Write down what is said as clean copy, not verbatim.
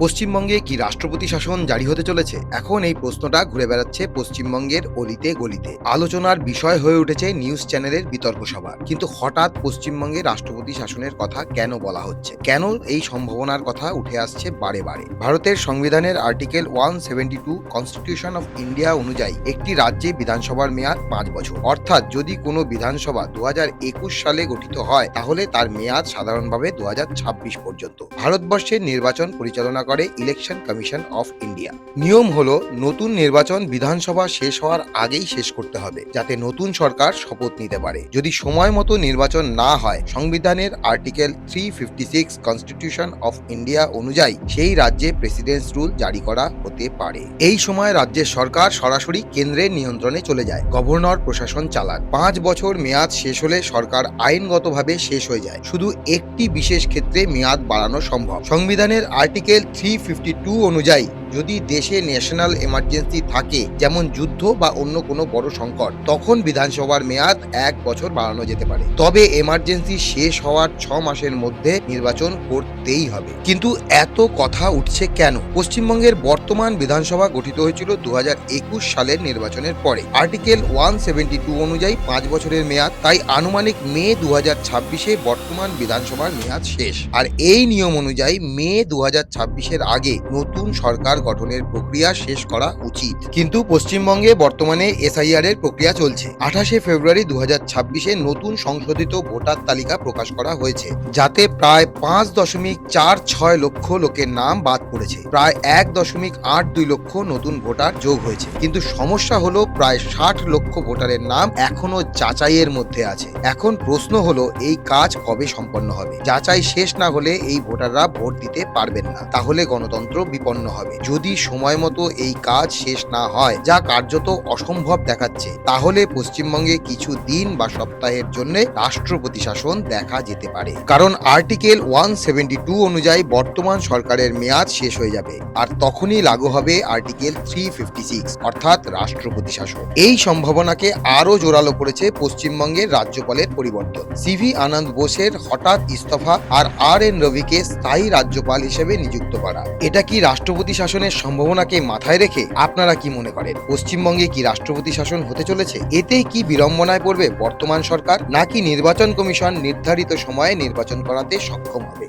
পশ্চিমবঙ্গে কি রাষ্ট্রপতি শাসন জারি হতে চলেছে? এখন এই প্রশ্নটা ঘুরে বেড়াচ্ছে পশ্চিমবঙ্গের অলিতে গলিতে। আলোচনার বিষয় হয়ে উঠেছে নিউজ চ্যানেলের বিতর্ক সভা। কিন্তু হঠাৎ পশ্চিমবঙ্গে রাষ্ট্রপতি শাসনের কথা কেন বলা হচ্ছে? কেন এই সম্ভাবনার কথা উঠে আসছে বারে বারে? ভারতের সংবিধানের আর্টিকেল 172 কনস্টিটিউশন অফ ইন্ডিয়া অনুযায়ী একটি রাজ্যে বিধানসভার মেয়াদ 5 বছর। অর্থাৎ যদি কোনো বিধানসভা 2021 সালে গঠিত হয় তাহলে তার মেয়াদ সাধারণভাবে 2026 পর্যন্ত। ভারতবর্ষের নির্বাচন পরিচালনা করে ইলেকশন কমিশন অফ ইন্ডিয়া। নিয়ম হলো নতুন নির্বাচন বিধানসভা শেষ হওয়ার আগেই শেষ করতে হবে, যাতে নতুন সরকার শপথ নিতে পারে। যদি সময় মতো নির্বাচন না হয়, সংবিধানের আর্টিকেল 356 কনস্টিটিউশন অফ ইন্ডিয়া অনুযায়ী সেই রাজ্যে প্রেসিডেন্টস রুল জারি করা হতে পারে। এই সময় রাজ্যের সরকার সরাসরি কেন্দ্রের নিয়ন্ত্রণে চলে যায়। গভর্নর প্রশাসন চালান। 5 বছর মেয়াদ শেষ হলে সরকার আইনগতভাবে শেষ হয়ে যায়। শুধু একটি বিশেষ ক্ষেত্রে মেয়াদ বাড়ানো সম্ভব। সংবিধানের আর্টিকেল 352 অনুযায়ী যদি দেশে ন্যাশনাল এমার্জেন্সি থাকে, যেমন যুদ্ধ বা অন্য কোনো বড় সংকট, তখন বিধানসভার মেয়াদ 1 বছর বাড়ানো যেতে পারে। তবে এমার্জেন্সি শেষ হওয়ার 6 মাসের মধ্যে নির্বাচন করতেই হবে। কিন্তু এত কথা উঠছে কেন? পশ্চিমবঙ্গের বর্তমান বিধানসভা গঠিত হয়েছিল 2021 সালের নির্বাচনের পরে। আর্টিকেল 172 অনুযায়ী 5 বছরের মেয়াদ, তাই আনুমানিক মে 2026-এ বর্তমান বিধানসভার মেয়াদ শেষ। আর এই নিয়ম অনুযায়ী মে 2026-এর আগে নতুন সরকার গঠনের প্রক্রিয়া শেষ করা উচিত। কিন্তু পশ্চিমবঙ্গে বর্তমানে এসআইআর এর প্রক্রিয়া চলছে। 28 ফেব্রুয়ারি 2026-এ নতুন সংশোধিত ভোটার তালিকা প্রকাশ করা হয়েছে, যাতে প্রায় 5.46 লক্ষ লোকের নাম বাদ পড়েছে। প্রায় 1.82 লক্ষ নতুন ভোটার যোগ হয়েছে। কিন্তু সমস্যা হলো প্রায় 60 লক্ষ ভোটারের নাম এখনো যাচাইয়ের মধ্যে আছে। এখন প্রশ্ন হলো এই কাজ কবে সম্পন্ন হবে? যাচাই শেষ না হলে এই ভোটাররা ভোট দিতে পারবেন না। তাহলে গণতন্ত্র বিপন্ন হবে। যদি সময় মতো এই কাজ শেষ না হয়, যা কার্যত অসম্ভব দেখাচ্ছে, তাহলে পশ্চিমবঙ্গে কিছু দিন বা সপ্তাহের জন্য রাষ্ট্রপতি শাসন দেখা যেতে পারে। কারণ আর্টিকেল 172 অনুযায়ী বর্তমান সরকারের মেয়াদ শেষ হয়ে যাবে, আর তখনই লাগু হবে আর্টিকেল 356 অর্থাৎ রাষ্ট্রপতি শাসন। এই সম্ভাবনাকে আরো জোরালো করেছে পশ্চিমবঙ্গের রাজ্যপালের পরিবর্তন। সিভি আনন্দ বোসের হঠাৎ ইস্তফা আর এন রবিকে স্থায়ী রাজ্যপাল হিসেবে নিযুক্ত করা। এটা কি রাষ্ট্রপতি শাসনের সম্ভাবনাকে মাথায় রেখে আপনারা কি মনে করেন? পশ্চিমবঙ্গে কি রাষ্ট্রপতি শাসন হতে চলেছে? এতেই কি বিড়ম্বনায় পড়বে বর্তমান সরকার, নাকি নির্বাচন কমিশন নির্ধারিত সময়ে নির্বাচন করাতে সক্ষম হবে?